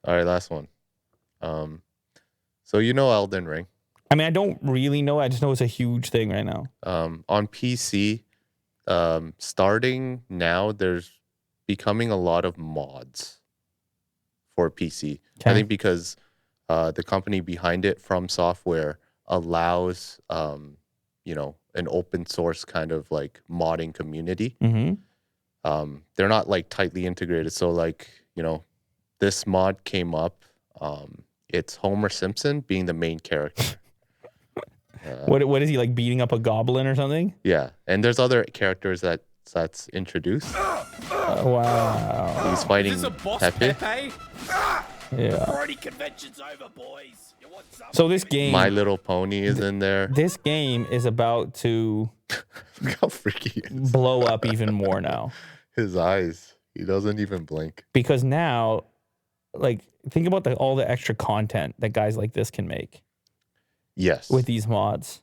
All right, last one. So you know Elden Ring. I mean, I don't really know. I just know it's a huge thing right now. On PC, starting now, there's becoming a lot of mods for PC. I think because the company behind it, From Software, allows an open source kind of like modding community. They're not like tightly integrated. So like, this mod came up. It's Homer Simpson being the main character. What is he, like, beating up a goblin or something? Yeah, and there's other characters that's introduced. Wow. He's fighting Pepe. Yeah. Party convention's over, boys. So this game, My Little Pony is in there. This game is about to Look how freaky he is. blow up even more now. His eyes. He doesn't even blink. Because now, like, think about all the extra content that guys like this can make. Yes. With these mods.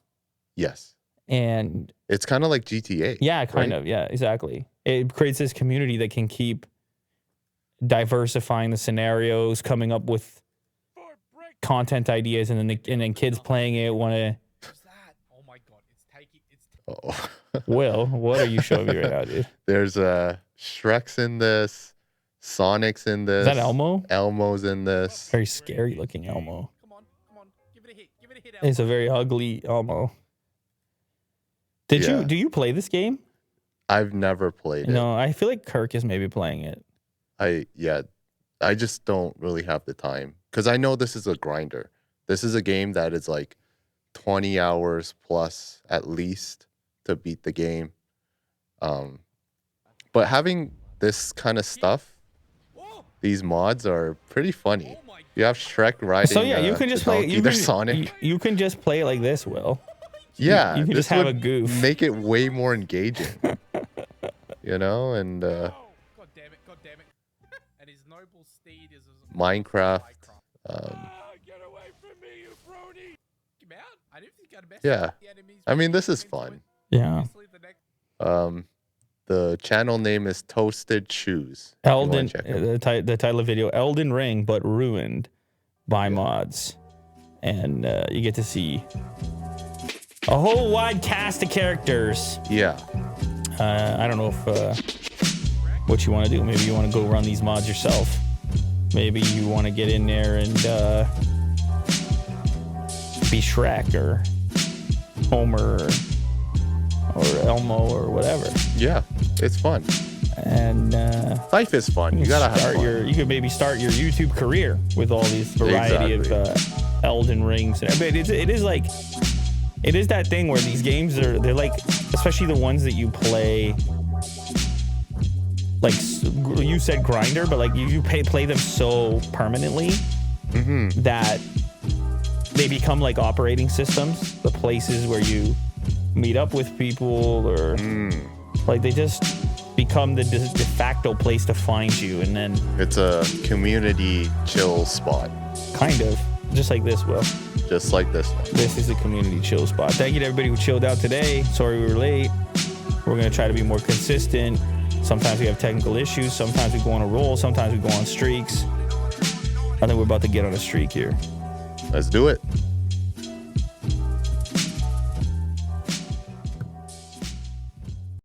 Yes. And it's kind of like GTA. Yeah, kind of. Yeah, exactly. It creates this community that can keep diversifying the scenarios, coming up with content ideas, and then kids playing it want to. What's that? Oh my god, it's Will, what are you showing me right now, dude? There's Shrek's in this, Sonic's in this. Is that Elmo? Elmo's in this. Very scary looking Elmo. Come on, give it a hit, Elmo. It's a very ugly Elmo. Do you play this game? I've never played it. No, I feel like Kirk is maybe playing it. I just don't really have the time because I know this is a grinder. This is a game that is like 20 hours plus at least to beat the game. But having this kind of stuff, these mods are pretty funny. You have Shrek riding. So yeah, you can just play. Sonic. You can just play it like this, Will. Yeah, you can just have a goof. Make it way more engaging. And God damn it. And his noble steed is Minecraft. Get away from me, you brony. Come out. I didn't think I'd mess Yeah. I mean, this is fun. Yeah. The channel name is Toasted Shoes. Elden, the title of the video, Elden Ring, but ruined by mods. And you get to see a whole wide cast of characters. Yeah. I don't know if what you want to do. Maybe you want to go run these mods yourself. Maybe you want to get in there and be Shrek or Homer or Elmo or whatever. Yeah, it's fun. And life is fun. You gotta have fun. You could maybe start your YouTube career with all these variety of Elden Rings. But it is like. It is that thing where these games they're like, especially the ones that you play, like you said grinder, but like you play them so permanently that they become like operating systems, the places where you meet up with people, or like they just become the de facto place to find you. And then it's a community chill spot. Kind of, just like this, Will. Just like this one. This is a community chill spot. Thank you to everybody who chilled out today. Sorry we were late. We're going to try to be more consistent. Sometimes we have technical issues. Sometimes we go on a roll. Sometimes we go on streaks. I think we're about to get on a streak here. Let's do it.